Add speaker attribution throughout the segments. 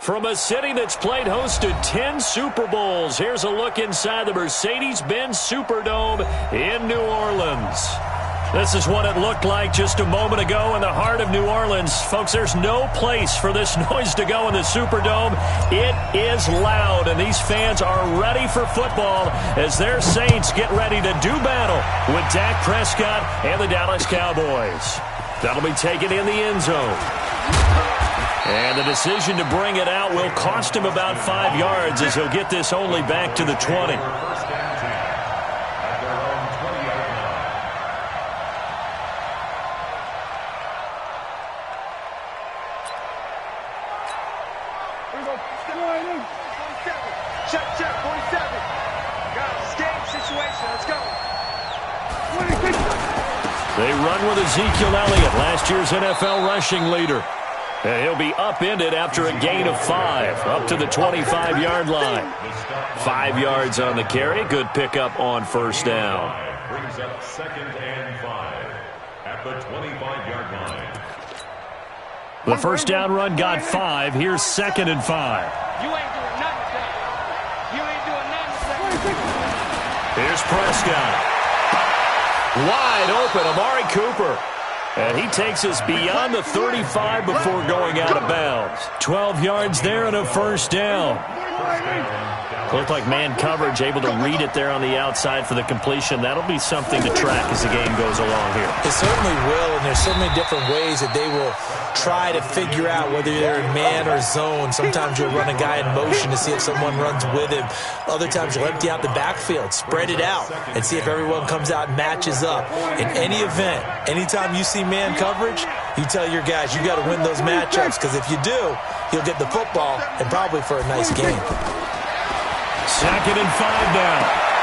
Speaker 1: From a city that's played host to 10 Super Bowls, here's a look inside the Mercedes-Benz Superdome in New Orleans. This is what it looked like just a moment ago in the heart of New Orleans. Folks, there's no place for this noise to go in the Superdome. It is loud, and these fans are ready for football as their Saints get ready to do battle with Dak Prescott and the Dallas Cowboys. That'll be taken in the end zone. And the decision to bring it out will cost him about 5 yards as he'll get this only back to the 20. They run with Ezekiel Elliott, last year's NFL rushing leader. And he'll be upended after a gain of 5, up to the 25-yard line. 5 yards on the carry. Good pickup on first down.
Speaker 2: Brings up 2nd and 5 at the 25-yard line.
Speaker 1: The first down run got 5. Here's 2nd and 5.
Speaker 3: You ain't doing nothing. You ain't doing nothing.
Speaker 1: Here's Prescott. Wide open, Amari Cooper. And he takes us beyond the 35 before going out of bounds. 12 yards there and a first down. Looked like man coverage, able to read it there on the outside for the completion. That'll be something to track as the game goes along here.
Speaker 4: It certainly will, and there's so many different ways that they will try to figure out whether they're in man or zone. Sometimes you'll run a guy in motion to see if someone runs with him. Other times you'll empty out the backfield, spread it out, and see if everyone comes out and matches up. In any event, anytime you see man coverage, you tell your guys you got to win those matchups, because if you do, you'll get the football and probably for a nice game.
Speaker 1: 2nd and 5 now.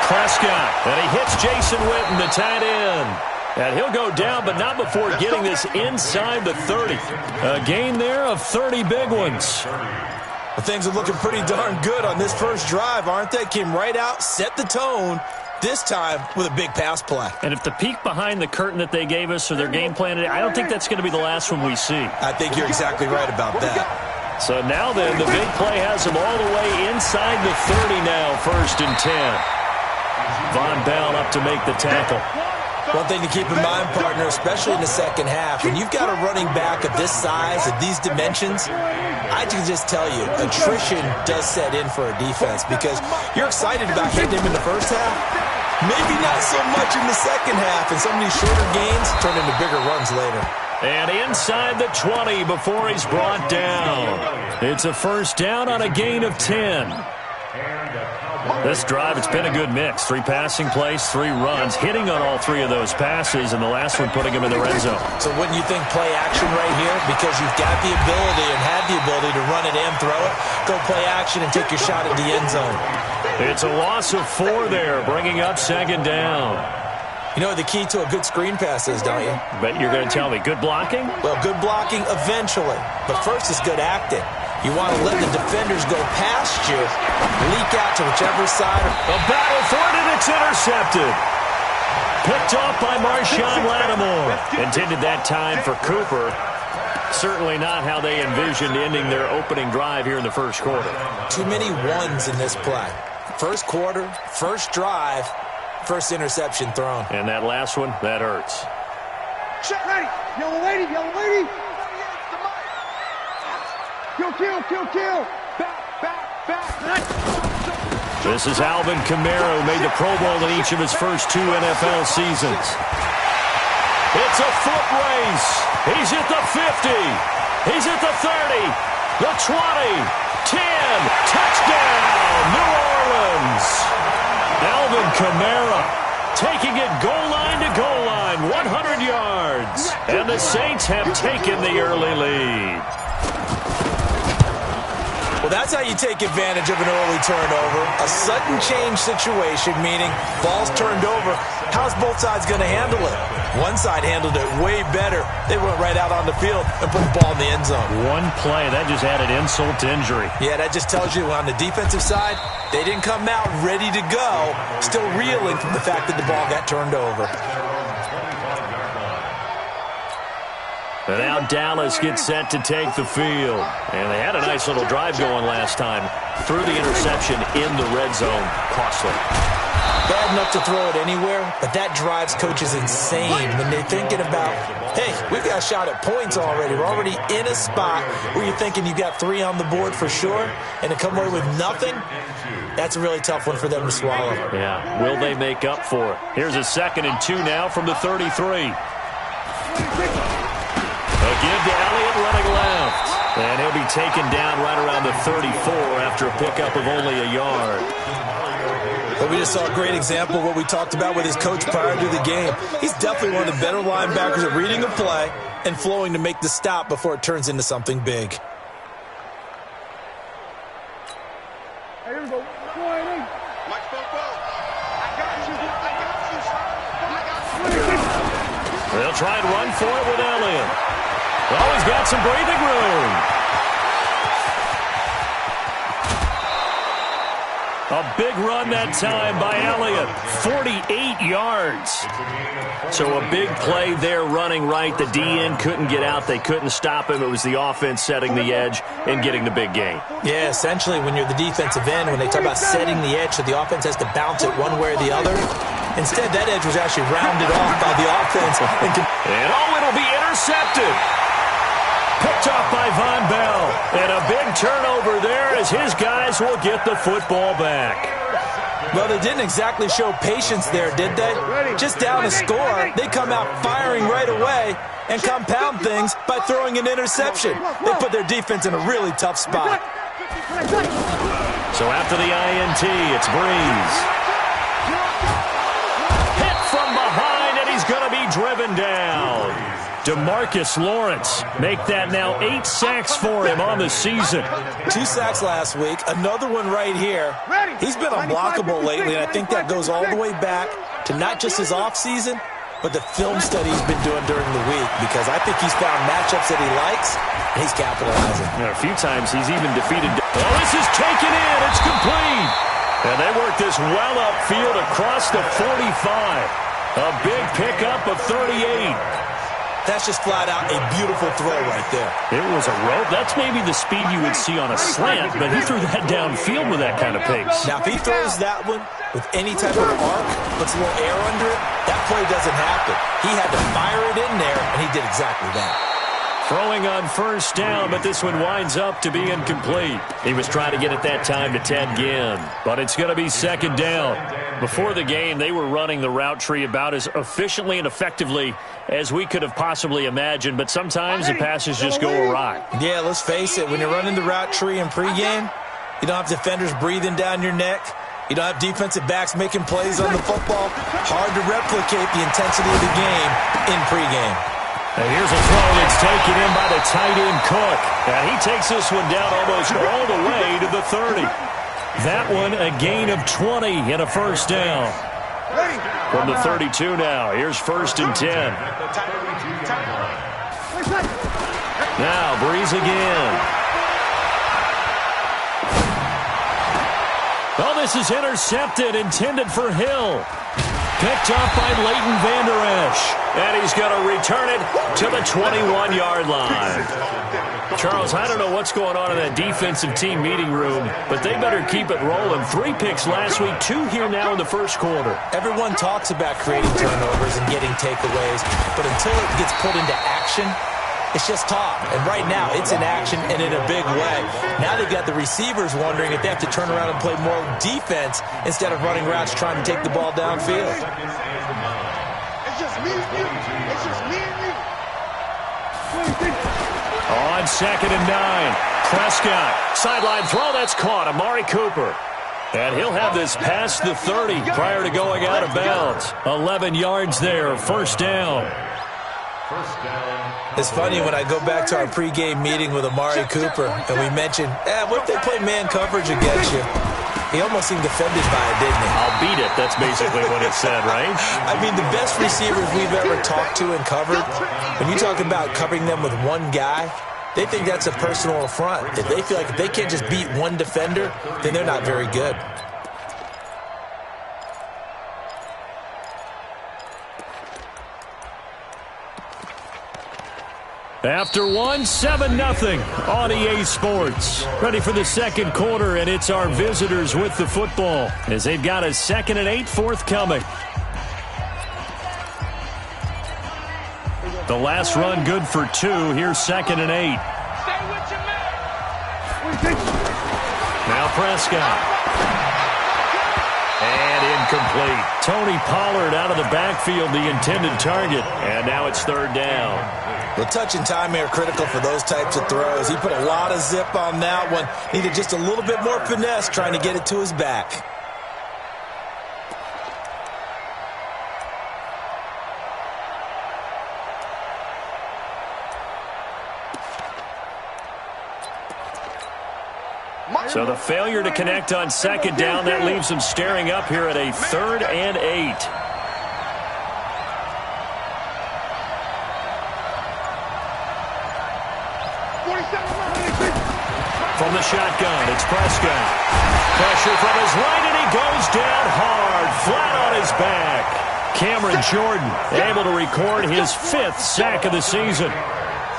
Speaker 1: Prescott, and he hits Jason Witten, the tight end. And he'll go down, but not before getting this inside the 30. A gain there of 30 big ones.
Speaker 4: Well, things are looking pretty darn good on this first drive, aren't they? Came right out, set the tone, this time with a big pass play.
Speaker 1: And if the peek behind the curtain that they gave us or their game plan, I don't think that's going to be the last one we see.
Speaker 4: I think you're exactly right about that.
Speaker 1: So now then, the big play has him all the way inside the 30 now, 1st and 10. Von Bell up to make the tackle.
Speaker 4: One thing to keep in mind, partner, especially in the second half, when you've got a running back of this size, of these dimensions, I can just tell you, attrition does set in for a defense, because you're excited about hitting him in the first half, maybe not so much in the second half, and some of these shorter gains turn into bigger runs later.
Speaker 1: And inside the 20 before he's brought down. It's a first down on a gain of 10. This drive, it's been a good mix. 3 passing plays, 3 runs, hitting on all 3 of those passes, and the last one putting him in the red zone.
Speaker 4: So wouldn't you think play action right here? Because you've got the ability and had the ability to run it and throw it. Go play action and take your shot at the end zone.
Speaker 1: It's a loss of 4 there, bringing up 2nd down.
Speaker 4: You know what the key to a good screen pass is, don't you?
Speaker 1: Bet you're going to tell me. Good blocking?
Speaker 4: Well, good blocking eventually. But first is good acting. You want to let the defenders go past you, leak out to whichever side.
Speaker 1: A battle for it, and it's intercepted. Picked off by Marshawn Lattimore. Intended that time for Cooper. Certainly not how they envisioned ending their opening drive here in the first quarter.
Speaker 4: Too many ones in this play. First quarter, first drive, first interception thrown.
Speaker 1: And that last one, that hurts.
Speaker 3: Check ready. Yellow lady, yellow lady. Kill. Back.
Speaker 1: This is Alvin Kamara, who made the Pro Bowl in each of his first 2 NFL seasons. It's a foot race. He's at the 50. He's at the 30. The 20. 10. Touchdown, New Orleans. Alvin Kamara taking it goal line to goal line, 100 yards. And the Saints have taken the early lead.
Speaker 4: Well, that's how you take advantage of an early turnover. A sudden change situation, meaning ball's turned over. How's both sides going to handle it? One side handled it way better. They went right out on the field and put the ball in the end zone.
Speaker 1: One play, that just added insult to injury.
Speaker 4: Yeah, that just tells you on the defensive side, they didn't come out ready to go, still reeling from the fact that the ball got turned over.
Speaker 1: And now Dallas gets set to take the field. And they had a nice little drive going last time. Threw the interception in the red zone. Costly.
Speaker 4: Bad enough to throw it anywhere, but that drives coaches insane when they're thinking about, hey, we've got a shot at points already. We're already in a spot where you're thinking you got 3 on the board for sure, and to come away with nothing, that's a really tough one for them to swallow.
Speaker 1: Yeah, will they make up for it? Here's a 2nd and 2 now from the 33. A give to Elliott running left. And he'll be taken down right around the 34 after a pickup of only a yard.
Speaker 4: But we just saw a great example of what we talked about with his coach prior to the game. He's definitely one of the better linebackers at reading a play and flowing to make the stop before it turns into something big.
Speaker 1: They'll try and run for it with Elliott. Oh, he's got some breathing room. A big run that time by Elliott. 48 yards. So a big play there running right. The DN couldn't get out. They couldn't stop him. It was the offense setting the edge and getting the big gain. Yeah, essentially when you're the defensive end, when they talk about setting the edge so the offense has to bounce it one way or the other, instead that edge was actually rounded off by the offense. And it'll be intercepted. Picked off by Von Bell. And a big turnover there as his guys will get the football back.
Speaker 4: Well, they didn't exactly show patience there, did they? Just down a score, they come out firing right away and compound things by throwing an interception. They put their defense in a really tough spot.
Speaker 1: So after the INT, it's Breeze. Hit from behind, and he's going to be driven down. DeMarcus Lawrence make that now 8 sacks for him on the season.
Speaker 4: 2 sacks last week, another one right here. He's been unblockable lately, and I think that goes all the way back to not just his offseason, but the film study he's been doing during the week, because I think he's found matchups that he likes, and he's capitalizing.
Speaker 1: A few times he's even defeated. Oh, this is taken in. It's complete. And they work this well upfield across the 45. A big pickup of 38.
Speaker 4: That's just flat out a beautiful throw right there.
Speaker 1: It was a rope. That's maybe the speed you would see on a slant, but he threw that downfield with that kind of pace.
Speaker 4: Now, if he throws that one with any type of arc, puts a little air under it, that play doesn't happen. He had to fire it in there, and he did exactly that.
Speaker 1: Throwing on first down, but this one winds up to be incomplete. He was trying to get it that time to Ted Ginn, but it's going to be 2nd down. Before the game, they were running the route tree about as efficiently and effectively as we could have possibly imagined, but sometimes the passes just go awry.
Speaker 4: Yeah, let's face it. When you're running the route tree in pregame, you don't have defenders breathing down your neck. You don't have defensive backs making plays on the football. Hard to replicate the intensity of the game in pregame.
Speaker 1: And here's a throw that's taken in by the tight end Cook. And he takes this one down almost all the way to the 30. That one a gain of 20 and a first down. From the 32 now, here's 1st and 10. Now Breeze again. Oh, this is intercepted, intended for Hill. Picked up by Leighton Vander Esch. And he's going to return it to the 21-yard line. Charles, I don't know what's going on in that defensive team meeting room, but they better keep it rolling. 3 picks last week, 2 here now in the first quarter.
Speaker 4: Everyone talks about creating turnovers and getting takeaways, but until it gets put into action, it's just talk. And right now, it's in action and in a big way. Now they've got the receivers wondering if they have to turn around and play more defense instead of running routes trying to take the ball downfield.
Speaker 3: It's just me and you. It's just me and you.
Speaker 1: On 2nd and 9, Prescott. Sideline throw, that's caught. Amari Cooper. And he'll have this past the 30 prior to going out of bounds. 11 yards there, first down.
Speaker 4: It's funny when I go back to our pregame meeting with Amari Cooper and we mentioned, what if they play man coverage against you? He almost seemed offended by it, didn't he?
Speaker 1: I'll beat it. That's basically what it said, right?
Speaker 4: I mean, the best receivers we've ever talked to and covered, when you talk about covering them with one guy, they think that's a personal affront. If they feel like if they can't just beat one defender, then they're not very good.
Speaker 1: After one, 7-0 on EA Sports. Ready for the second quarter, and it's our visitors with the football as they've got a 2nd and 8 forthcoming. The last run good for 2. Here's 2nd and 8. Now Prescott. And incomplete. Tony Pollard out of the backfield, the intended target. And now it's 3rd down.
Speaker 4: The touch and time are critical for those types of throws. He put a lot of zip on that one. Needed just a little bit more finesse trying to get it to his back.
Speaker 1: So the failure to connect on 2nd down, that leaves them staring up here at a 3rd and 8. From the shotgun, it's Prescott. Pressure from his right, and he goes down hard, flat on his back. Cameron Jordan able to record his 5th sack of the season.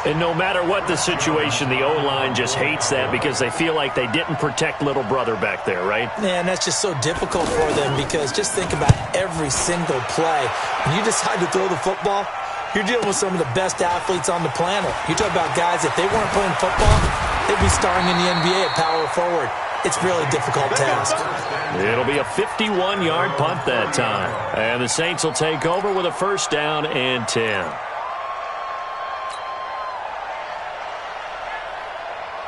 Speaker 1: And no matter what the situation, the O-line just hates that because they feel like they didn't protect little brother back there, right?
Speaker 4: Man, that's just so difficult for them because just think about every single play. When you decide to throw the football, you're dealing with some of the best athletes on the planet. You talk about guys, if they weren't playing football, they'd be starring in the NBA at power forward. It's a really difficult task.
Speaker 1: It'll be a 51-yard punt that time. And the Saints will take over with a 1st down and 10.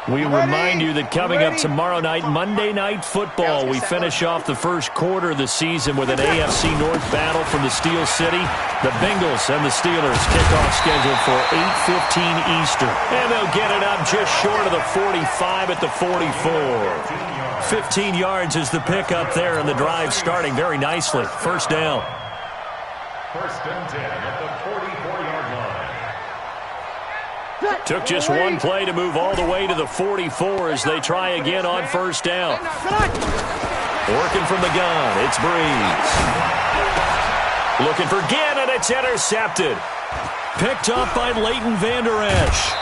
Speaker 1: We remind you that coming up tomorrow night, Monday Night Football, we finish off the first quarter of the season with an AFC North battle from the Steel City. The Bengals and the Steelers kickoff scheduled for 8:15 Eastern. And they'll get it up just short of the 45 at the 44. 15 yards is the pickup there, and the drive starting very nicely. 1st down.
Speaker 2: 1st and 10 at the 44-yard line.
Speaker 1: Took just one play to move all the way to the 44 as they try again on 1st down. Working from the gun, it's Breeze. Looking for Ginn, and it's intercepted. Picked up by Leighton Vander Esch.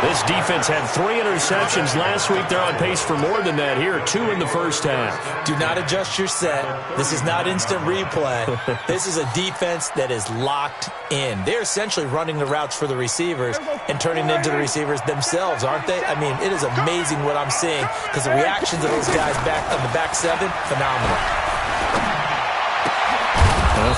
Speaker 1: This defense had 3 interceptions last week. They're on pace for more than that here. 2 in the 1st half.
Speaker 4: Do not adjust your set. This is not instant replay. This is a defense that is locked in. They're essentially running the routes for the receivers and turning into the receivers themselves, aren't they? I mean, it is amazing what I'm seeing because the reactions of those guys back on the back 7, phenomenal.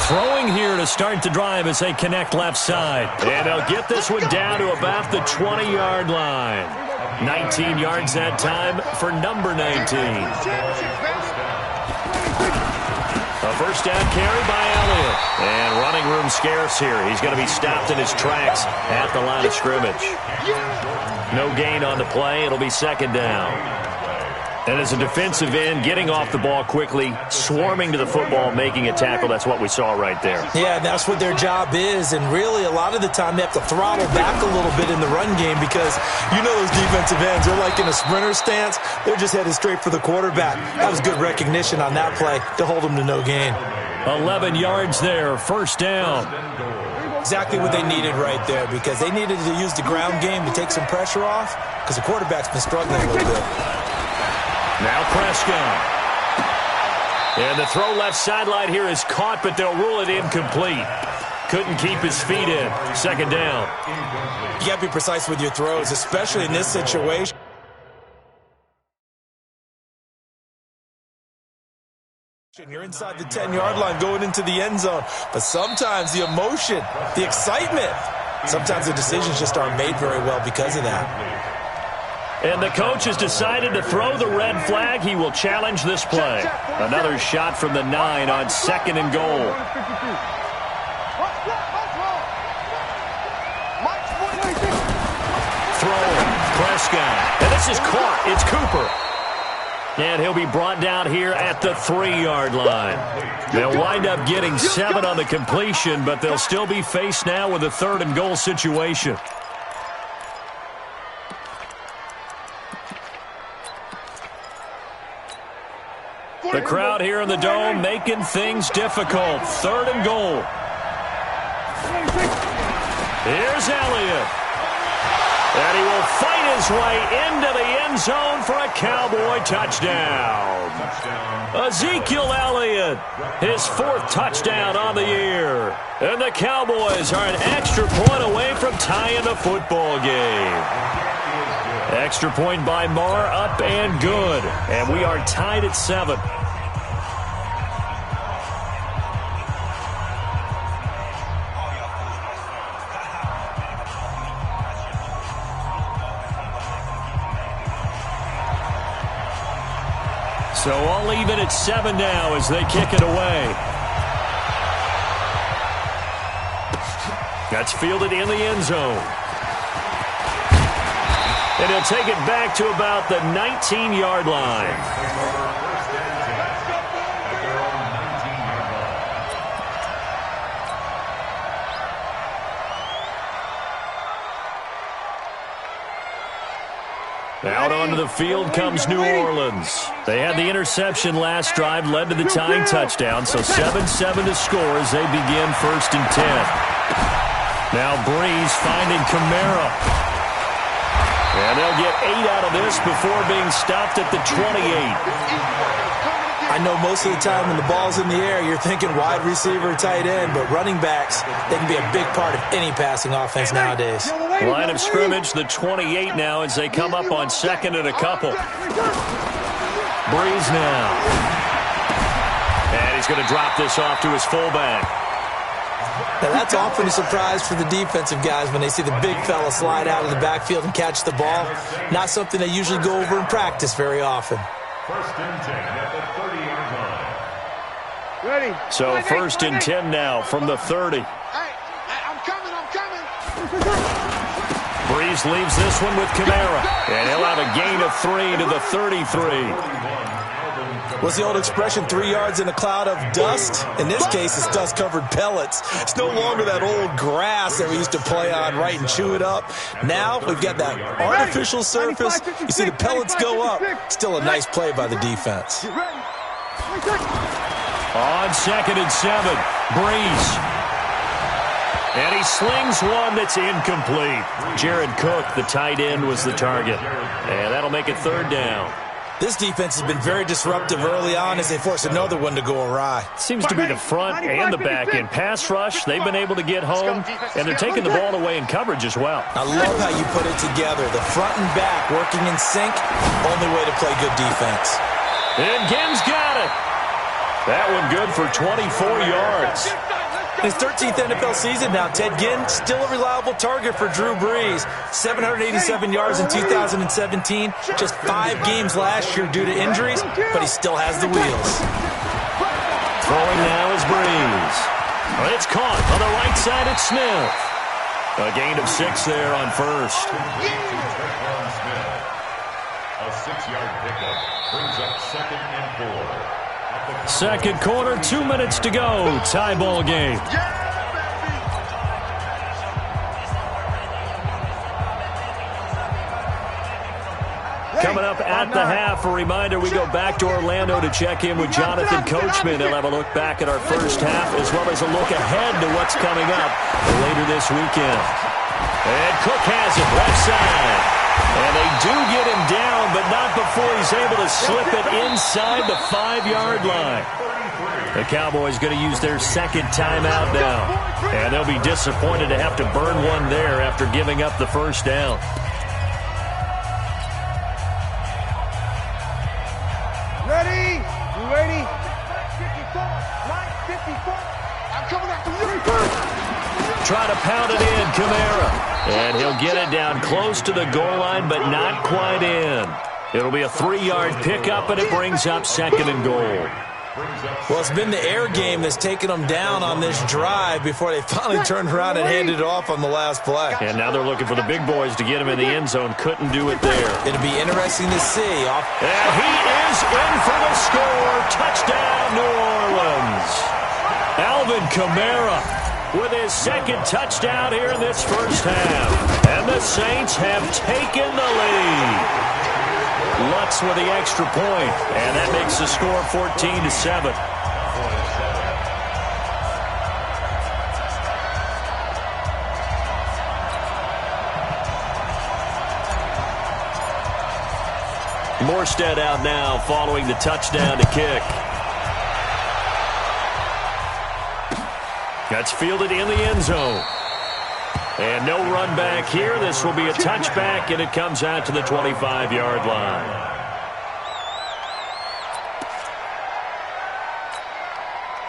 Speaker 1: Throwing here to start the drive as they connect left side. And they'll get this one down to about the 20-yard line. 19 yards that time for number 19. A 1st down carry by Elliott. And running room scarce here. He's going to be stopped in his tracks at the line of scrimmage. No gain on the play. It'll be 2nd down. And as a defensive end, getting off the ball quickly, swarming to the football, making a tackle, that's what we saw right there.
Speaker 4: Yeah, that's what their job is. And really, a lot of the time, they have to throttle back a little bit in the run game because you know those defensive ends, they're like in a sprinter stance. They're just headed straight for the quarterback. That was good recognition on that play to hold them to no gain.
Speaker 1: 11 yards there, 1st down.
Speaker 4: Exactly what they needed right there because they needed to use the ground game to take some pressure off because the quarterback's been struggling a little bit.
Speaker 1: Now Prescott. And the throw left sideline here is caught, but they'll rule it incomplete. Couldn't keep his feet in. 2nd down.
Speaker 4: You got to be precise with your throws, especially in this situation. You're inside the 10-yard line going into the end zone. But sometimes the emotion, the excitement, sometimes the decisions just aren't made very well because of that.
Speaker 1: And the coach has decided to throw the red flag. He will challenge this play. Another shot from the 9 on 2nd and goal. Throwing, Prescott. And this is caught. It's Cooper. And he'll be brought down here at the 3-yard line. They'll wind up getting 7 on the completion, but they'll still be faced now with a 3rd and goal situation. The crowd here in the Dome making things difficult. 3rd and goal. Here's Elliott. And he will fight his way into the end zone for a Cowboy touchdown. Ezekiel Elliott, his 4th touchdown on the year. And the Cowboys are an extra point away from tying the football game. Extra point by Marr, up and good. And we are tied at 7. So all even at 7 now as they kick it away. That's fielded in the end zone. And he'll take it back to about the 19-yard line. Out onto the field comes New Orleans. They had the interception last drive, led to the tying touchdown, so 7-7 to score as they begin 1st and 10. Now Breeze finding Kamara. And they'll get 8 out of this before being stopped at the 28.
Speaker 4: I know most of the time when the ball's in the air, you're thinking wide receiver, tight end, but running backs, they can be a big part of any passing offense nowadays.
Speaker 1: Line of scrimmage, the 28 now as they come up on 2nd and a couple. Breeze now. And he's going to drop this off to his fullback.
Speaker 4: Now that's often a surprise for the defensive guys when they see the big fella slide out of the backfield and catch the ball. Not something they usually go over in practice very often.
Speaker 2: 1st and 10 at the 30-yard line.
Speaker 3: Ready.
Speaker 1: So 1st and 10 now from the 30.
Speaker 3: Hey, I'm coming.
Speaker 1: Breeze leaves this one with Kamara. And he'll have a gain of 3 to the 33.
Speaker 4: What's the old expression, 3 yards in a cloud of dust? In this case, it's dust-covered pellets. It's no longer that old grass that we used to play on, right, and chew it up. Now we've got that artificial surface. You see the pellets go up. Still a nice play by the defense.
Speaker 1: On 2nd and 7, Breeze. And he slings one that's incomplete. Jared Cook, the tight end, was the target. And that'll make it 3rd down.
Speaker 4: This defense has been very disruptive early on as they force another one to go awry.
Speaker 1: Seems to be the front and the back end. Pass rush, they've been able to get home, and they're taking the ball away in coverage as well.
Speaker 4: I love how you put it together. The front and back working in sync, only way to play good defense.
Speaker 1: And Gibbs got it. That one good for 24 yards.
Speaker 4: In his 13th NFL season now, Ted Ginn still a reliable target for Drew Brees. 787 yards in 2017. Just 5 games last year due to injuries, but he still has the wheels.
Speaker 1: Throwing now is Brees. It's caught on the right side at Smith. A gain of 6 there on 1st.
Speaker 2: A 6-yard pickup brings up 2nd and 4.
Speaker 1: 2nd quarter, 2 minutes to go. Tie ball game. Coming up at the half, a reminder, we go back to Orlando to check in with Jonathan Coachman. He'll have a look back at our first half as well as a look ahead to what's coming up later this weekend. And Cook has it left side. And they do get him down, but not before he's able to slip it inside the 5-yard line. The Cowboys going to use their 2nd timeout now. And they'll be disappointed to have to burn one there after giving up the 1st down.
Speaker 3: Ready? You ready? 54. I'm coming after you.
Speaker 1: Try to pound it in, Kamara. And he'll get it down close to the goal line, but not quite in. It'll be a 3-yard pickup, and it brings up 2nd and goal.
Speaker 4: Well, it's been the air game that's taken them down on this drive before they finally turned around and handed it off on the last play.
Speaker 1: And now they're looking for the big boys to get him in the end zone. Couldn't do it there.
Speaker 4: It'll be interesting to see.
Speaker 1: And he is in for the score. Touchdown, New Orleans. Alvin Kamara with his 2nd touchdown here in this first half. And the Saints have taken the lead. Lutz with the extra point, and that makes the score 14-7. Morstead out now following the touchdown to kick. That's fielded in the end zone. And no run back here. This will be a touchback, and it comes out to the 25-yard line.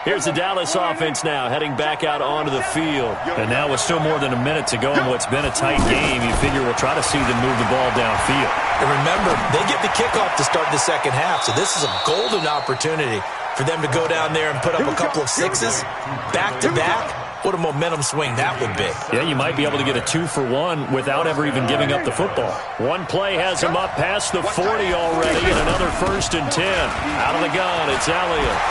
Speaker 1: Here's the Dallas offense now, heading back out onto the field. And now with still more than a minute to go in what's been a tight game, you figure we'll try to see them move the ball downfield.
Speaker 4: And remember, they get the kickoff to start the second half, so this is a golden opportunity for them to go down there and put up a couple of sixes back-to-back. What a momentum swing that would be.
Speaker 1: Yeah, you might be able to get a 2-for-1 without ever even giving up the football. One play has him up past the 40 already, and another 1st and 10. Out of the gun, it's Elliott.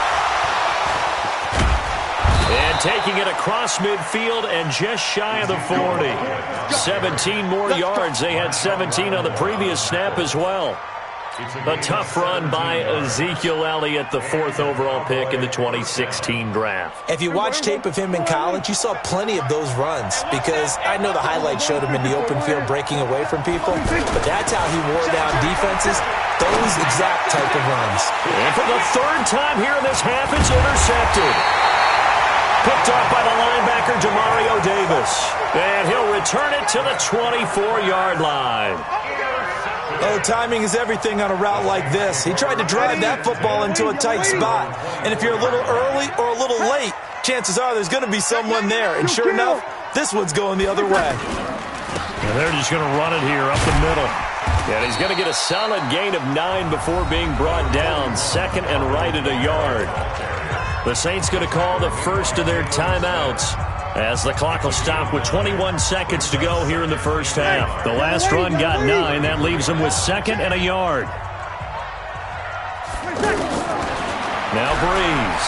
Speaker 1: And taking it across midfield and just shy of the 40. 17 more yards. They had 17 on the previous snap as well. A tough run by Ezekiel Elliott, the 4th overall pick in the 2016 draft.
Speaker 4: If you watch tape of him in college, you saw plenty of those runs because I know the highlights showed him in the open field breaking away from people, but that's how he wore down defenses, those exact type of runs.
Speaker 1: And for the 3rd time here in this half, it's intercepted. Picked off by the linebacker, Demario Davis. And he'll return it to the 24-yard line.
Speaker 4: Oh, timing is everything on a route like this. He tried to drive that football into a tight spot. And if you're a little early or a little late, chances are there's going to be someone there. And sure enough, this one's going the other way.
Speaker 1: And they're just going to run it here up the middle. And he's going to get a solid gain of 9 before being brought down. 2nd and right at a yard. The Saints going to call the first of their timeouts as the clock will stop with 21 seconds to go here in the first half. The last run got 9. That leaves them with 2nd and a yard. Now Breeze.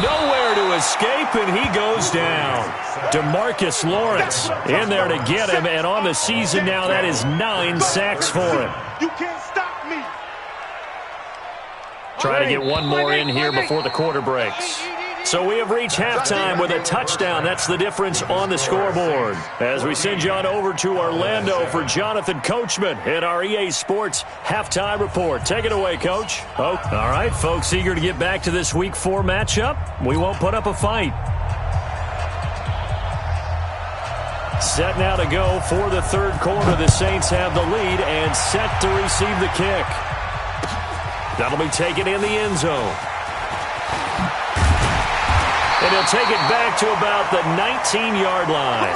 Speaker 1: Nowhere to escape, and he goes down. DeMarcus Lawrence in there to get him, and on the season now, that is 9 sacks for him.
Speaker 3: You can't stop me.
Speaker 1: Try to get one more in here before the quarter breaks. So we have reached halftime with a touchdown. That's the difference on the scoreboard. As we send you on over to Orlando for Jonathan Coachman at our EA Sports Halftime Report. Take it away, Coach. Oh, all right, folks, eager to get back to this Week 4 matchup. We won't put up a fight. Set now to go for the 3rd quarter. The Saints have the lead and set to receive the kick. That'll be taken in the end zone. And he'll take it back to about the 19-yard line.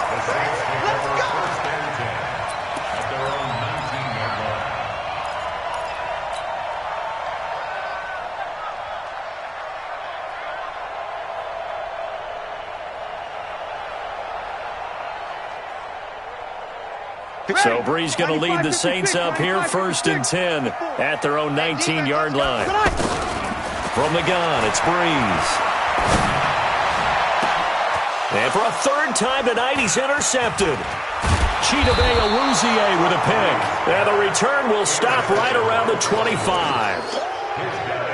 Speaker 1: So Breeze going to lead the Saints up here, 1st and 10 at their own 19-yard line. From the gun, it's Breeze. And for a 3rd time tonight, he's intercepted. Chidobe Awuzie with a pick. And the return will stop right around the 25.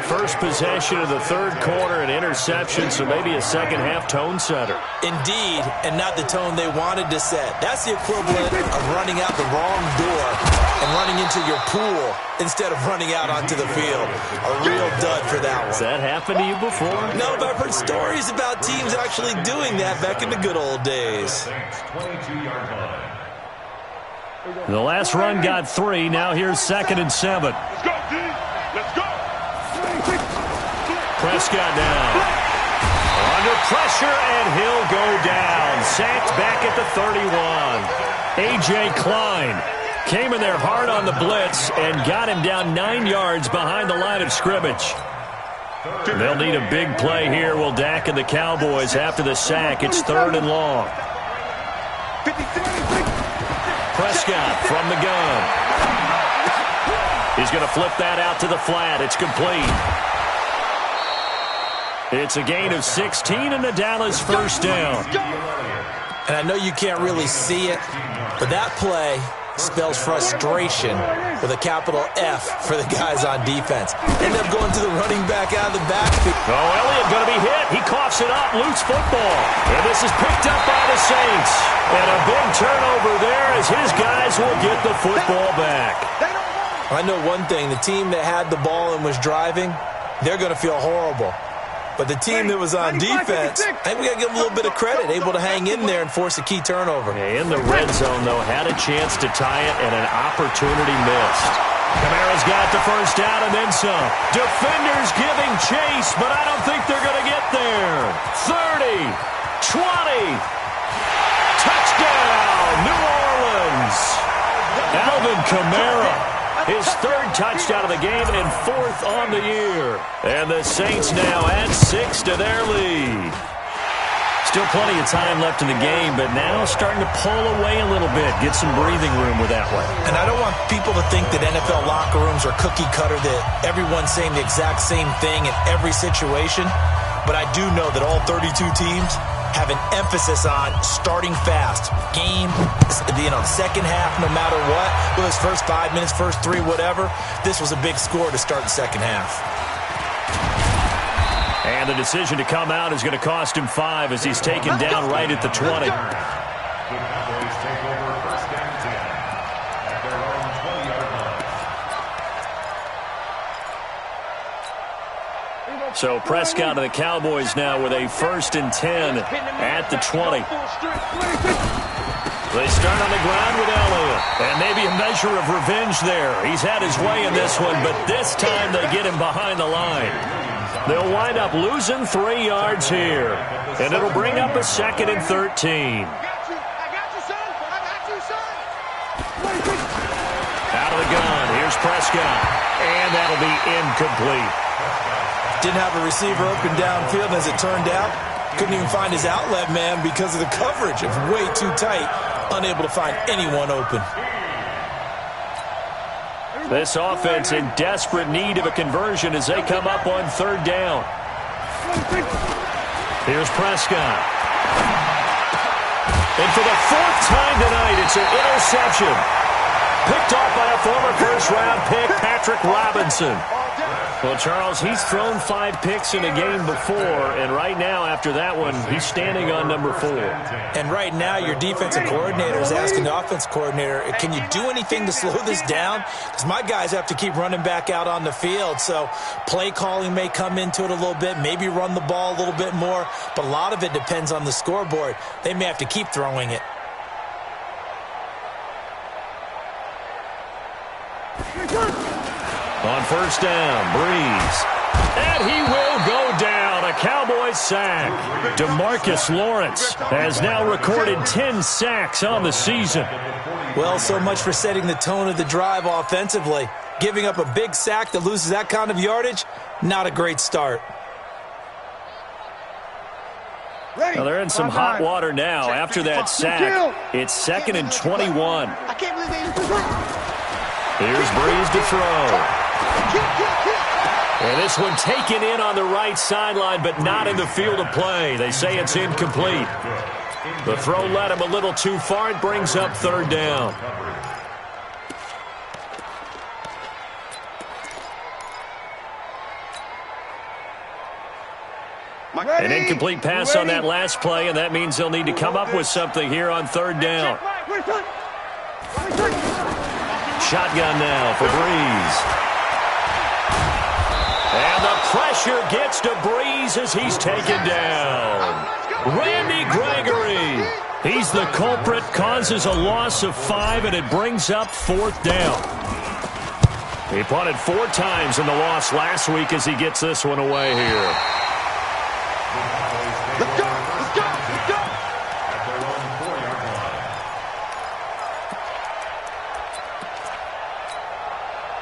Speaker 1: First possession of the 3rd quarter, an interception, so maybe a second-half tone setter.
Speaker 4: Indeed, and not the tone they wanted to set. That's the equivalent of running out the wrong door and running into your pool instead of running out onto the field. A real dud for that one.
Speaker 1: Has that happened to you before?
Speaker 4: No, but I've heard stories about teams actually doing that back in the good old days.
Speaker 1: The last run got 3. Now here's 2nd and 7.
Speaker 3: Let's go, D. Let's go.
Speaker 1: Prescott down. Under pressure, and he'll go down. Sacked back at the 31. A.J. Klein came in there hard on the blitz and got him down 9 yards behind the line of scrimmage. They'll need a big play here, will Dak and the Cowboys after the sack. It's 3rd and long. Prescott from the gun. He's going to flip that out to the flat. It's complete. It's a gain of 16 and the Dallas 1st down.
Speaker 4: And I know you can't really see it, but that play, spells frustration with a capital F for the guys on defense. End up going to the running back out of the backfield.
Speaker 1: Oh, Elliott going to be hit. He coughs it up, loose football. And this is picked up by the Saints. And a big turnover there as his guys will get the football back.
Speaker 4: I know one thing. The team that had the ball and was driving, they're going to feel horrible. But the team that was on defense, I think we got to give them a little bit of credit, able to hang in there and force a key turnover.
Speaker 1: In the red zone, though, had a chance to tie it and an opportunity missed. Kamara's got the first down and then some. Defenders giving chase, but I don't think they're going to get there. 30, 20, touchdown, New Orleans. Alvin Kamara. His third touchdown of the game and fourth on the year. And the Saints now add 6 to their lead. Still plenty of time left in the game, but now starting to pull away a little bit, get some breathing room with that one.
Speaker 4: And I don't want people to think that NFL locker rooms are cookie cutter, that everyone's saying the exact same thing in every situation. But I do know that all 32 teams have an emphasis on starting fast. Game, the second half, no matter what, whether it's first 5 minutes, first 3, whatever, this was a big score to start the second half.
Speaker 1: And the decision to come out is going to cost him 5 as he's taken down right at the 20.
Speaker 2: The Cowboys take over first and 10 at their own 20-yard line.
Speaker 1: So Prescott and the Cowboys now with a first and 10 at the 20. They start on the ground with Elliott. And maybe a measure of revenge there. He's had his way in this one, but this time they get him behind the line. They'll wind up losing 3 yards here. And it'll bring up a second and 13. Out of the gun, here's Prescott. And that'll be incomplete.
Speaker 4: Didn't have a receiver open downfield, as it turned out. Couldn't even find his outlet man because of the coverage. It was way too tight. Unable to find anyone open.
Speaker 1: This offense in desperate need of a conversion as they come up on third down. Here's Prescott. And for the 4th time tonight, it's an interception. Picked off by a former first-round pick, Patrick Robinson. Well, Charles, he's thrown 5 picks in a game before, and right now, after that one, he's standing on number 4.
Speaker 4: And right now, your defensive coordinator is asking the offense coordinator, can you do anything to slow this down? Because my guys have to keep running back out on the field, so play calling may come into it a little bit, maybe run the ball a little bit more, but a lot of it depends on the scoreboard. They may have to keep throwing it.
Speaker 1: On first down, Breeze. And he will go down. A Cowboys sack. DeMarcus Lawrence has now recorded 10 sacks on the season.
Speaker 4: Well, so much for setting the tone of the drive offensively. Giving up a big sack that loses that kind of yardage, not a great start.
Speaker 1: Well, they're in some hot water now after that sack. It's 2nd and 21. Here's Breeze to throw. And this one taken in on the right sideline, but not in the field of play. They say it's incomplete. The throw led him a little too far. It brings up third down. An incomplete pass on that last play, and that means they'll need to come up with something here on third down. Shotgun now for Breeze. And the pressure gets to Breeze as he's taken down. Randy Gregory. He's the culprit, causes a loss of 5, and it brings up 4th down. He punted 4 times in the loss last week as he gets this one away here.
Speaker 2: Let's go! Let's go! Let's go! At their own 4-yard line.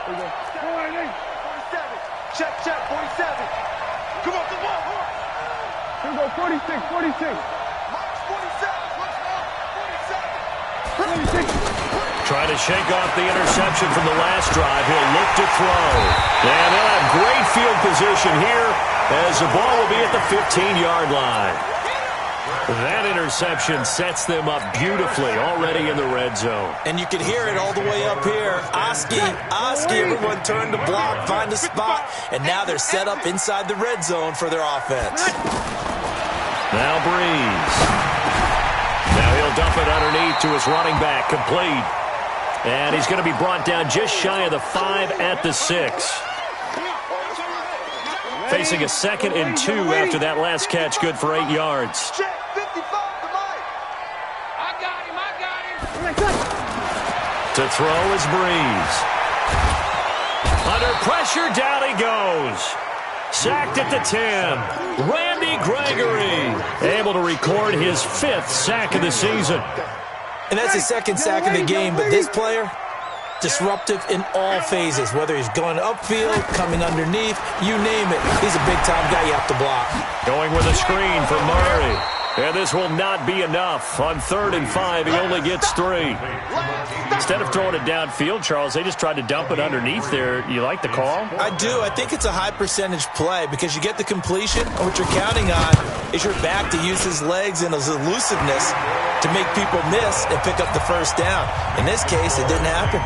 Speaker 3: Here we go. 47. Check, 47. Come on, come on. Here we go, 46, 46. March 47. Let's go. 47. 46.
Speaker 1: Trying to shake off the interception from the last drive. He'll look to throw. And they'll have great field position here as the ball will be at the 15-yard line. That interception sets them up beautifully already in the red zone.
Speaker 4: And you can hear it all the way up here. RdSkNsT, everyone turned to block, find a spot, and now they're set up inside the red zone for their offense.
Speaker 1: Now Breeze. Now he'll dump it underneath to his running back, complete. And he's going to be brought down just shy of the 5 at the 6. Facing a 2nd and 2 after that last catch, good for 8 yards. To throw is Breeze. Under pressure, down he goes. Sacked at the 10. Randy Gregory able to record his 5th sack of the season.
Speaker 4: And that's his 2nd sack of the game, but this player, disruptive in all phases, whether he's going upfield, coming underneath, you name it. He's a big-time guy you have to block.
Speaker 1: Going with a screen for Murray. And this will not be enough. On 3rd and 5, he only gets 3. Instead of throwing it downfield, Charles, they just tried to dump it underneath there. You like the call?
Speaker 4: I do. I think it's a high-percentage play because you get the completion, and what you're counting on is your back to use his legs and his elusiveness to make people miss and pick up the first down. In this case, it didn't happen.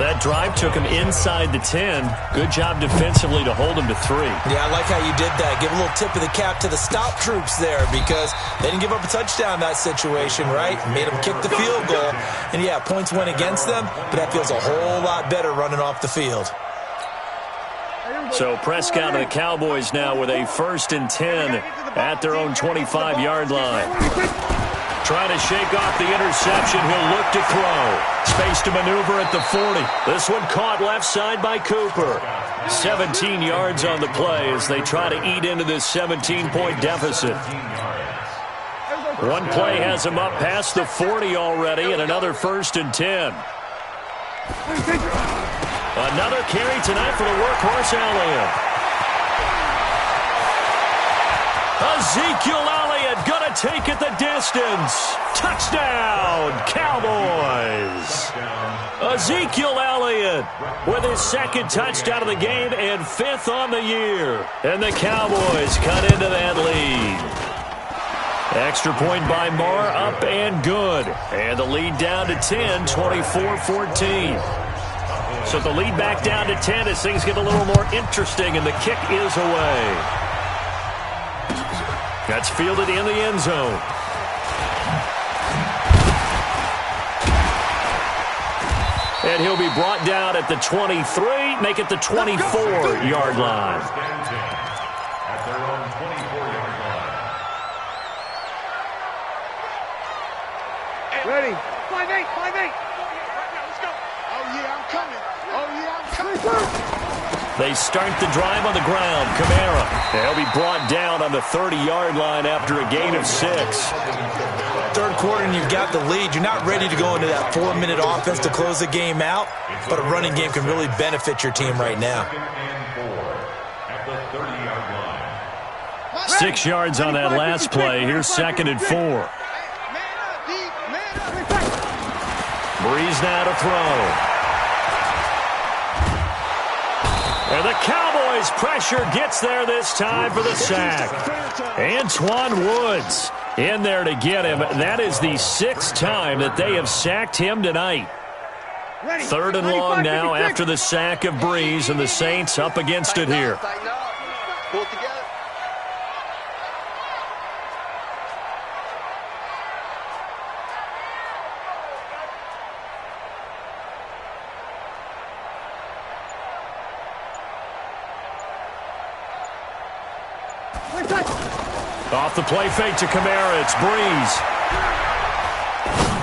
Speaker 1: That drive took him inside the 10. Good job defensively to hold him to 3.
Speaker 4: Yeah, I like how you did that. Give a little tip of the cap to the stop troops there because they didn't give up a touchdown in that situation, right? Made them kick the field goal. And, yeah, points went against them, but that feels a whole lot better running off the field.
Speaker 1: So Prescott and the Cowboys now with a 1st and 10 at their own 25-yard line. Trying to shake off the interception. He'll look to throw. Space to maneuver at the 40. This one caught left side by Cooper. 17 yards on the play as they try to eat into this 17-point deficit. One play has him up past the 40 already, and another 1st and 10. Another carry tonight for the workhorse Elliott. Ezekiel Elliott going to take it the distance. Touchdown, Cowboys. Ezekiel Elliott with his 2nd touchdown of the game and 5th on the year. And the Cowboys cut into that lead. Extra point by Marr, up and good. And the lead down to 10, 24-14. So the lead back down to 10 as things get a little more interesting, and the kick is away. That's fielded in the end zone. And he'll be brought down at the 23, make it the 24-yard line.
Speaker 2: At their own 24-yard line.
Speaker 3: Ready. 5-8, 5-8. Let's go. Oh, yeah, I'm coming. Oh, yeah, I'm coming.
Speaker 1: They start the drive on the ground. Kamara. They'll be brought down on the 30-yard line after a gain of 6.
Speaker 4: 3rd quarter and you've got the lead. You're not ready to go into that 4-minute offense to close the game out, but a running game can really benefit your team right now.
Speaker 1: 6 yards on that last play. Here's 2nd and 4. Breeze now to throw. And the Cowboys pressure gets there this time for the sack. Antoine Woods in there to get him. That is the 6th time that they have sacked him tonight. 3rd and long now after the sack of Breeze, and the Saints up against it here. Off the play fake to Kamara, it's Breeze.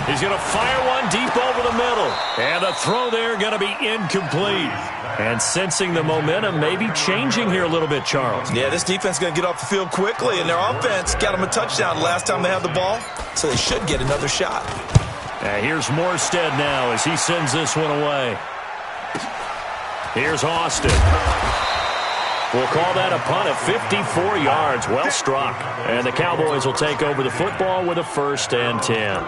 Speaker 1: He's going to fire one deep over the middle. And the throw there going to be incomplete. And sensing the momentum maybe changing here a little bit, Charles.
Speaker 4: Yeah, this defense is going to get off the field quickly, and their offense got them a touchdown last time they had the ball, so they should get another shot.
Speaker 1: Here's Morstead now as he sends this one away. Here's Austin. We'll call that a punt of 54 yards. Well struck. And the Cowboys will take over the football with a 1st and 10.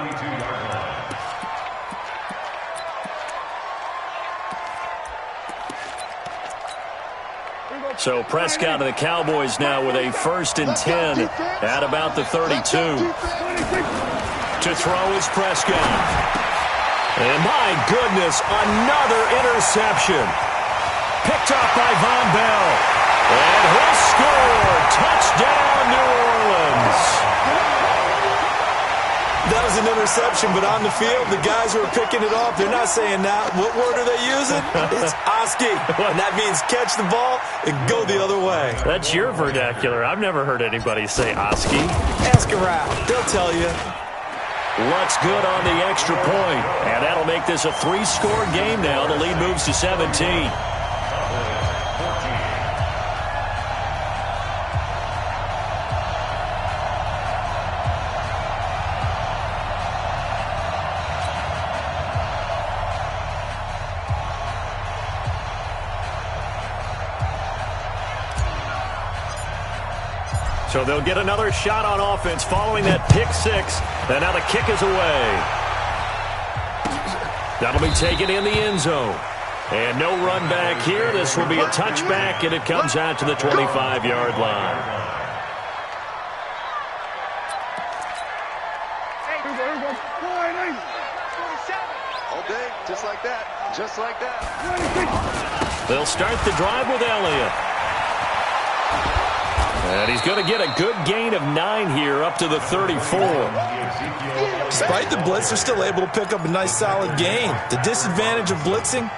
Speaker 1: So Prescott of the Cowboys now with a 1st and 10 at about the 32. To throw is Prescott. And my goodness, another interception. Picked up by Von Bell. And he'll score. Touchdown, New Orleans.
Speaker 4: That was an interception, but on the field, the guys who are picking it off, they're not saying that. What word are they using? It's Oski. And that means catch the ball and go the other way.
Speaker 1: That's your vernacular. I've never heard anybody say Oski.
Speaker 4: Ask around. They'll tell you.
Speaker 1: Luck's good on the extra point. And that'll make this a 3-score game now. The lead moves to 17. So they'll get another shot on offense following that pick 6. And now the kick is away. That'll be taken in the end zone. And no run back here. This will be a touchback, and it comes out to the 25-yard line.
Speaker 3: All day, just like that. Just like that.
Speaker 1: They'll start the drive with Elliott. And he's going to get a good gain of 9 here up to the 34.
Speaker 4: Despite the blitz, they're still able to pick up a nice solid gain. The disadvantage of blitzing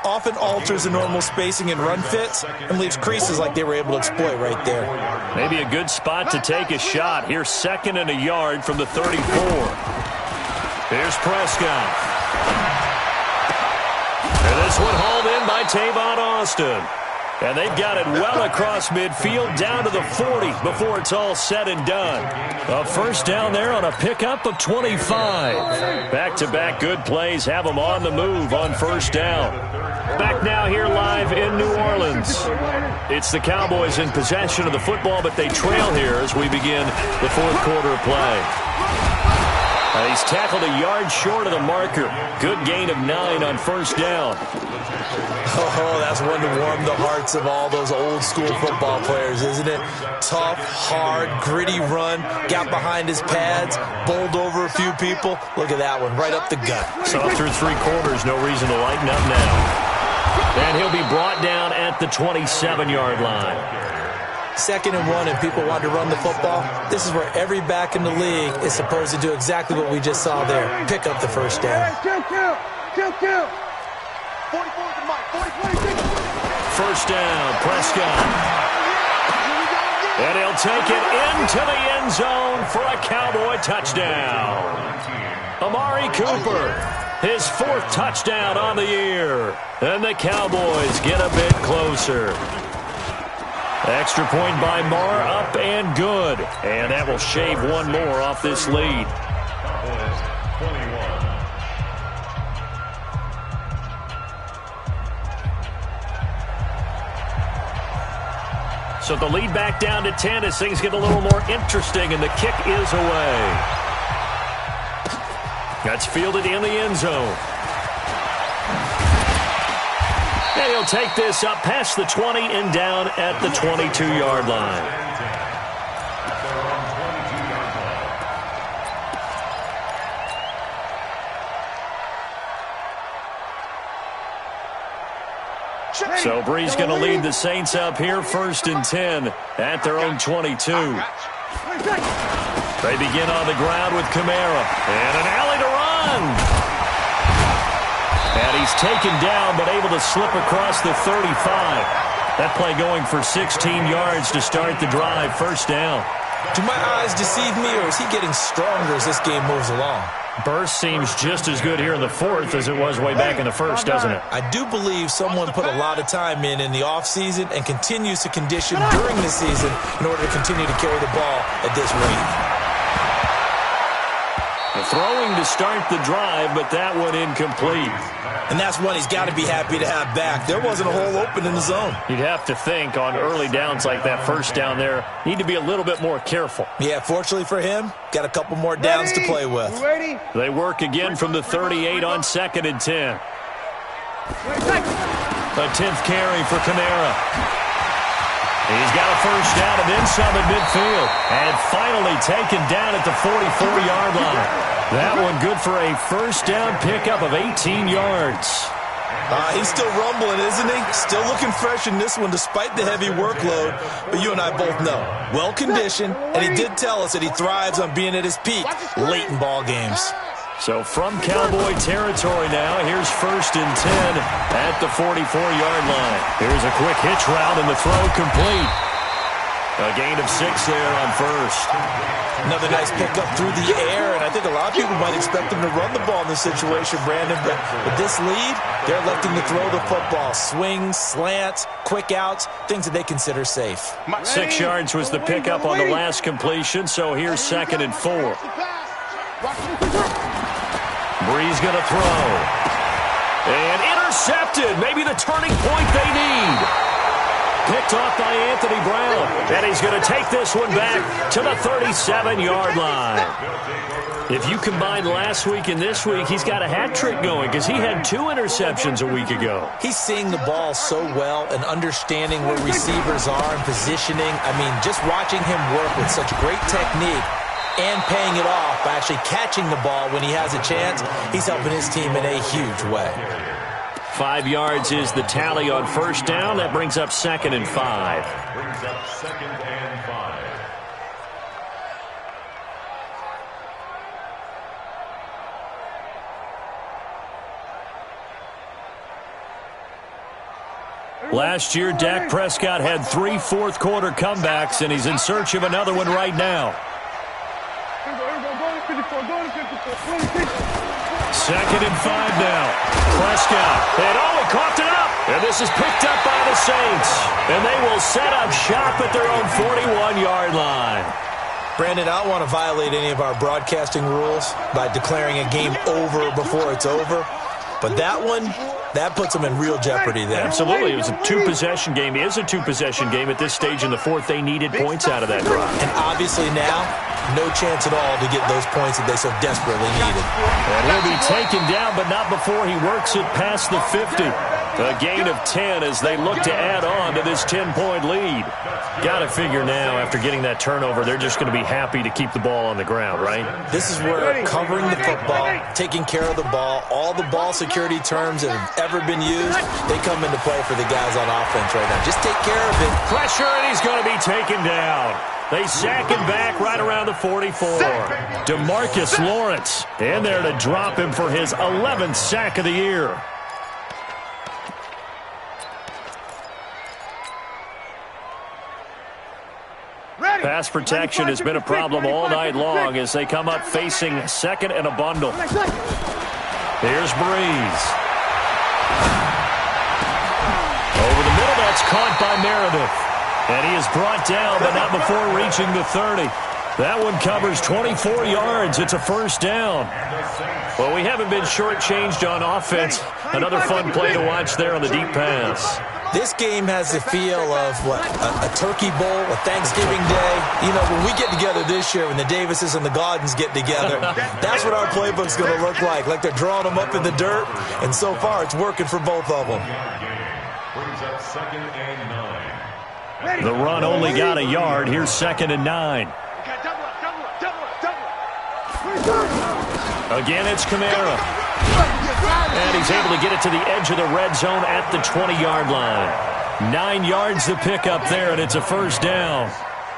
Speaker 4: often alters the normal spacing and run fits and leaves creases like they were able to exploit right there.
Speaker 1: Maybe a good spot to take a shot. Here's 2nd and a yard from the 34. Here's Prescott. And this one hauled in by Tavon Austin. And they've got it well across midfield down to the 40 before it's all said and done. A 1st down there on a pickup of 25. Back-to-back good plays have them on the move on 1st down. Back now here live in New Orleans. It's the Cowboys in possession of the football, but they trail here as we begin the 4th quarter of play. He's tackled a yard short of the marker. Good gain of 9 on 1st down.
Speaker 4: Oh, that's one to warm the hearts of all those old-school football players, isn't it? Tough, hard, gritty run, got behind his pads, bowled over a few people. Look at that one, right up the gut.
Speaker 1: So through 3 quarters, no reason to lighten up now. And he'll be brought down at the 27-yard line.
Speaker 4: 2nd and 1, and people want to run the football. This is where every back in the league is supposed to do exactly what we just saw there. Pick up the 1st down.
Speaker 3: Kill. 44 to Mike.
Speaker 1: 1st down, Prescott. And he'll take it into the end zone for a Cowboy touchdown. Amari Cooper, his 4th touchdown on the year. And the Cowboys get a bit closer. Extra point by Marr, up and good. And that will shave one more off this lead. So the lead back down to 10 as things get a little more interesting, and the kick is away. That's fielded in the end zone. And he'll take this up past the 20 and down at the 22-yard line. So Bree's going to lead the Saints up here 1st and 10 at their own 22. They begin on the ground with Kamara. And an alley to run. And he's taken down but able to slip across the 35. That play going for 16 yards to start the drive. 1st down.
Speaker 4: Do my eyes deceive me, or is he getting stronger as this game moves along?
Speaker 1: Burst seems just as good here in the 4th as it was way back in the 1st, doesn't it?
Speaker 4: I do believe someone put a lot of time in the offseason and continues to condition during the season in order to continue to carry the ball at this rate.
Speaker 1: The throwing to start the drive, but that one incomplete.
Speaker 4: And that's one he's got to be happy to have back. There wasn't a hole open in the zone.
Speaker 1: You'd have to think on early downs like that 1st down there, need to be a little bit more careful.
Speaker 4: Yeah, fortunately for him, got a couple more downs to play with.
Speaker 1: They work again from the 38 on 2nd and 10. A 10th carry for Kamara. He's got a first down and then some at midfield. And finally taken down at the 44-yard line. That one good for a first down pickup of 18 yards.
Speaker 4: He's still rumbling, isn't he? Still looking fresh in this one despite the heavy workload. But you and I both know, well-conditioned, and he did tell us that he thrives on being at his peak late in ball games.
Speaker 1: So from Cowboy territory now, here's 1st and 10 at the 44-yard line. Here's a quick hitch route and the throw complete. A gain of 6 there on first.
Speaker 4: Another nice pickup through the air, and I think a lot of people might expect him to run the ball in this situation, Brandon. But with this lead, they're electing to throw the football. Swings, slants, quick outs, things that they consider safe.
Speaker 1: 6 yards was the pickup on the last completion, so here's 2nd and 4. Breeze going to throw. And intercepted. Maybe the turning point they need. Picked off by Anthony Brown. And he's going to take this one back to the 37-yard line. If you combine last week and this week, he's got a hat trick going because he had 2 interceptions a week ago.
Speaker 4: He's seeing the ball so well and understanding where receivers are and positioning. I mean, just watching him work with such great technique and paying it off by actually catching the ball when he has a chance, he's helping his team in a huge way.
Speaker 1: 5 yards is the tally on first down. That brings up 2nd and 5.
Speaker 2: Brings up 2nd and 5.
Speaker 1: Last year, Dak Prescott had 3 fourth-quarter comebacks, and he's in search of another one right now. 2nd and 5 now. Prescott. And he coughed it up. And this is picked up by the Saints. And they will set up shop at their own 41-yard line.
Speaker 4: Brandon, I don't want to violate any of our broadcasting rules by declaring a game over before it's over. But that one, that puts them in real jeopardy there.
Speaker 1: Absolutely. It was a 2-possession game. It is a 2-possession game at this stage in the fourth. They needed points out of that drive.
Speaker 4: And obviously now, no chance at all to get those points that they so desperately needed.
Speaker 1: And he'll be taken down, but not before he works it past the 50. A gain of 10 as they look to add on to this 10-point lead. Got to figure now, after getting that turnover, they're just going to be happy to keep the ball on the ground, right?
Speaker 4: This is where covering the football, taking care of the ball, all the ball security terms that have ever been used, they come into play for the guys on offense right now. Just take care of it.
Speaker 1: Pressure, and he's going to be taken down. They sack him back right around the 44. DeMarcus Lawrence in there to drop him for his 11th sack of the year. Pass protection has been a problem all night long as they come up facing 2nd and a bundle. Here's Breeze. Over the middle, that's caught by Meredith. And he is brought down, but not before reaching the 30. That one covers 24 yards. It's a first down. Well, we haven't been shortchanged on offense. Another fun play to watch there on the deep pass.
Speaker 4: This game has the feel of, what, a turkey bowl, a Thanksgiving day. You know, when we get together this year, when the Davises and the Gaudens get together, that's what our playbook's going to look like they're drawing them up in the dirt, and so far it's working for both of them.
Speaker 2: Brings up 2nd and 9.
Speaker 1: The run only got a yard. Here's 2nd and 9. Again, it's Kamara. And he's able to get it to the edge of the red zone at the 20-yard line. 9 yards to pick up there, and it's a first down.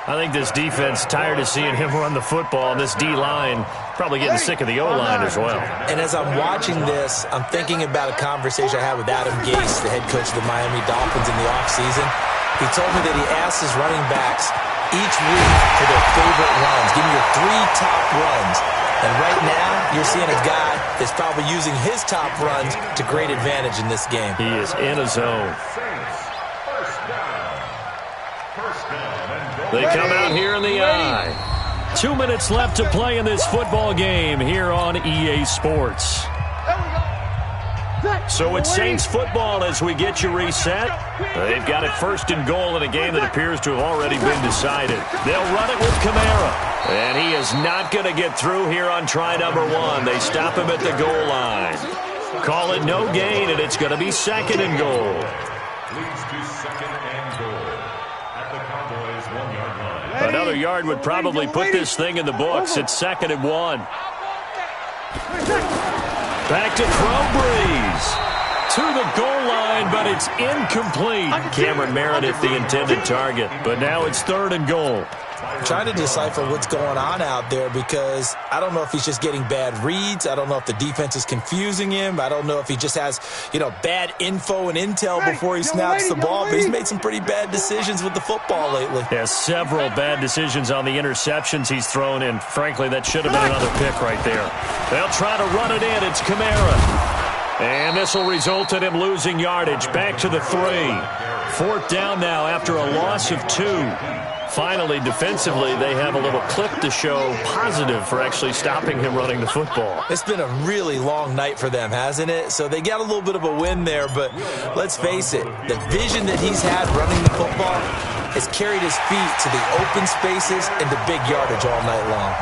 Speaker 1: I think this defense tired of seeing him run the football, and this D-line probably getting sick of the O-line as well.
Speaker 4: And as I'm watching this, I'm thinking about a conversation I had with Adam Gase, the head coach of the Miami Dolphins in the offseason. He told me that he asked his running backs each week for their favorite runs. Give me your 3 top runs. And right now, you're seeing a guy that's probably using his top runs to great advantage in this game.
Speaker 1: He is in a zone. They come out here in the eye. 2 minutes left to play in this football game here on EA Sports. So it's Saints football as we get you reset. They've got it 1st and goal in a game that appears to have already been decided. They'll run it with Kamara. And he is not going to get through here on try number 1. They stop him at the goal line. Call it no gain, and it's going to be 2nd and goal.
Speaker 2: Leads to 2nd and goal. At the
Speaker 1: Another yard would probably put this thing in the books. It's 2nd and 1. Back to throw, Breeze. To the goal line, but it's incomplete. Cameron Meredith, the intended target. But now it's 3rd and goal.
Speaker 4: Trying to decipher what's going on out there because I don't know if he's just getting bad reads. I don't know if the defense is confusing him. I don't know if he just has, bad info and intel before he snaps the ball. But he's made some pretty bad decisions with the football lately.
Speaker 1: Yeah, several bad decisions on the interceptions he's thrown in. Frankly, that should have been another pick right there. They'll try to run it in. It's Kamara. And this will result in him losing yardage. Back to the 3. 4th down now after a loss of 2. Finally, defensively, they have a little clip to show positive for actually stopping him running the football.
Speaker 4: It's been a really long night for them, hasn't it? So they got a little bit of a win there, but let's face it, the vision that he's had running the football has carried his feet to the open spaces and the big yardage all night long.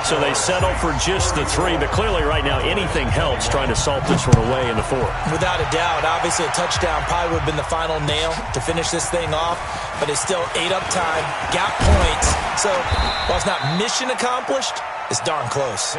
Speaker 1: So they settle for just the 3, but clearly right now anything helps trying to salt this one away in the 4th.
Speaker 4: Without a doubt, obviously a touchdown probably would have been the final nail to finish this thing off, but it's still 8 up time, got points. So while it's not mission accomplished, it's darn close.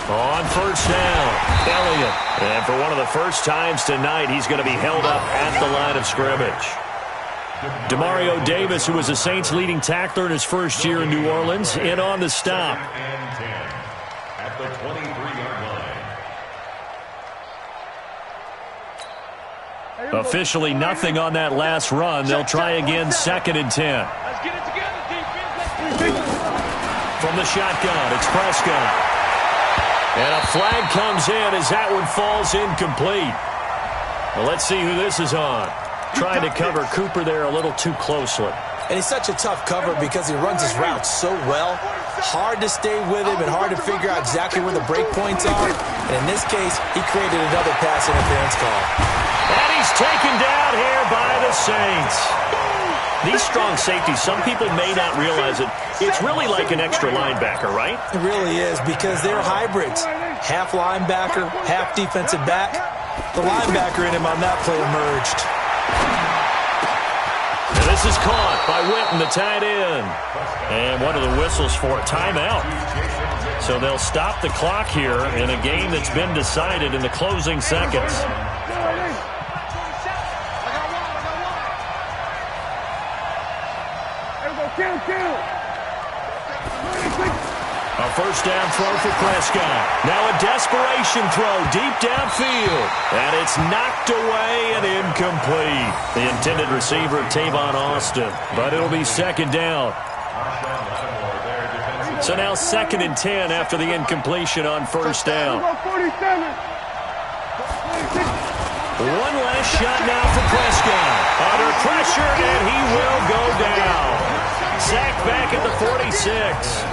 Speaker 1: On 1st down, Elliott. And for one of the first times tonight, he's going to be held up at the line of scrimmage. Demario Davis, who was the Saints' leading tackler in his first year in New Orleans, in on the stop.
Speaker 2: At the 23-yard line.
Speaker 1: Officially nothing on that last run. They'll try again, 2nd and 10.
Speaker 3: Let's get it together, defense.
Speaker 1: From the shotgun, it's Prescott. And a flag comes in as that one falls incomplete. Well, let's see who this is on. Trying to cover Cooper there a little too closely.
Speaker 4: And he's such a tough cover because he runs his routes so well. Hard to stay with him and hard to figure out exactly where the break points are. And in this case, he created another pass interference call.
Speaker 1: And he's taken down here by the Saints. These strong safeties, some people may not realize it. It's really like an extra linebacker, right?
Speaker 4: It really is because they're hybrids. Half linebacker, half defensive back. The linebacker in him on that play emerged.
Speaker 1: And this is caught by Witten, the tight end. And one of the whistles for a timeout. So they'll stop the clock here in a game that's been decided in the closing seconds. A 1st down throw for Prescott. Now a desperation throw deep downfield. And it's knocked away and incomplete. The intended receiver, Tavon Austin. But it'll be 2nd down. So now 2nd and 10 after the incompletion on 1st down. One last shot now for Prescott. Under pressure, and he will go down. Sacked back at the 46.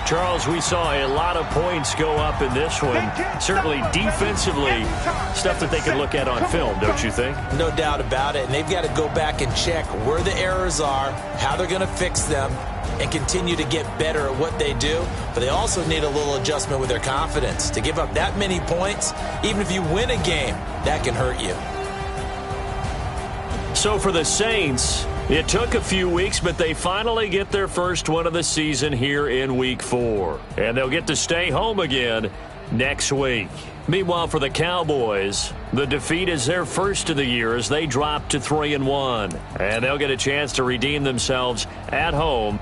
Speaker 1: Charles, we saw a lot of points go up in this one. Certainly defensively, stuff that they can look at on film, don't you think?
Speaker 4: No doubt about it. And they've got to go back and check where the errors are, how they're going to fix them, and continue to get better at what they do. But they also need a little adjustment with their confidence. To give up that many points, even if you win a game, that can hurt you.
Speaker 1: So for the Saints, it took a few weeks, but they finally get their first one of the season here in Week 4. And they'll get to stay home again next week. Meanwhile, for the Cowboys, the defeat is their first of the year as they drop to 3-1. And they'll get a chance to redeem themselves at home.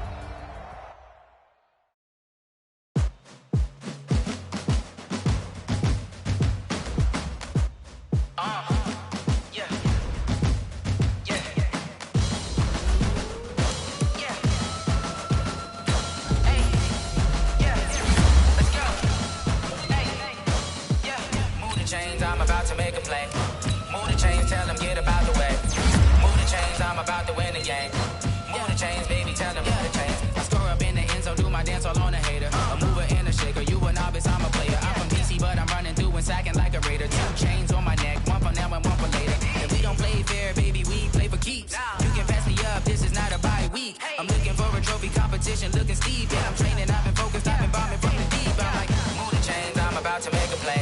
Speaker 5: Sacking like a raider, 2 chains on my neck, one for now and one for later. And we don't play fair, baby, we play for competition looking steep. And I'm training, I've been focused, I've been bombing from the deep. I'm like, move the chains, I'm about to make a play.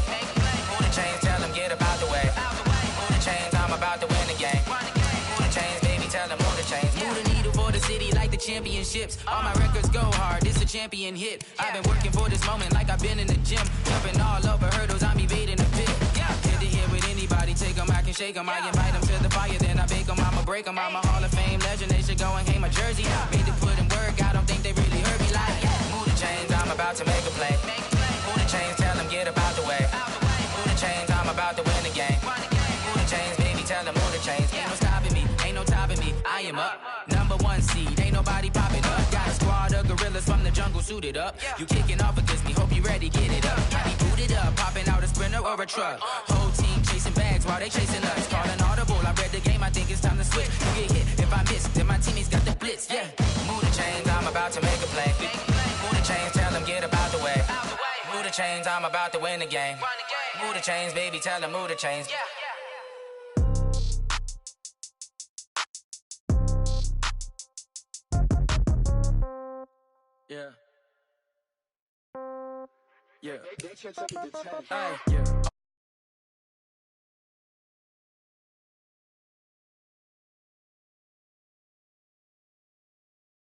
Speaker 5: Move the chains, tell them get up out the way. Move the chains, I'm about to win the game. Move the chains, baby, tell them move the chains. Move the needle for the city like the championships. All my records go hard, this a champion hit. I've been working for this moment like I've been in the gym. Jumping all over hurdles, I'm evading the pit. Hit to hit with anybody, take them, I can shake them. I invite them to the fire, then I bake them, I'ma break them. I'm a Hall of Fame legend, they should go and hang my jersey. Made to put in work, I don't think they really heard me like, move the chains, I'm about to make a play. Move the chains, tell them get up out the way. Move the chains, I'm about to win the game. Move the chains, baby, tell them move the chains. Ain't no stopping me, ain't no topping me, I am up. #1 seed, ain't nobody popping up. Got a squad of gorillas from the jungle suited up. You kicking off against me, hope you ready, get it up. Got me booted up, popping out a Sprinter or a truck. Whole team chasing bags while they chasing us. Call an audible, I read the game, I think it's time to switch. You get hit, if I miss, then my teammates got the blitz, yeah. Move the chains, I'm about to make a play. Move the chains, tell them get up out the way. Move the chains, I'm about to win the game. Move the chains, baby, tell them move the chains. Yeah. Yeah. Hey, yeah.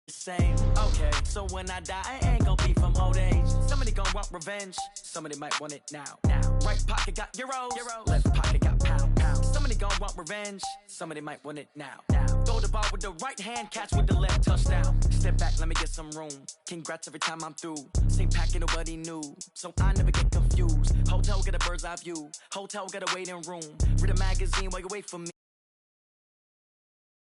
Speaker 5: Same, okay. So when I die, I ain't gon' be from old age. Somebody gon' want revenge. Somebody might want it now. Right pocket got euros. Left pocket got pound. Somebody gon' want revenge. Somebody might want it now. Throw the ball with the right hand, catch with the left, touchdown. Step back, let me get some room. Congrats every time I'm through. Same packet, nobody knew, so I never get confused. Hotel got a bird's eye view. Hotel got a waiting room. Read a magazine while you wait for me.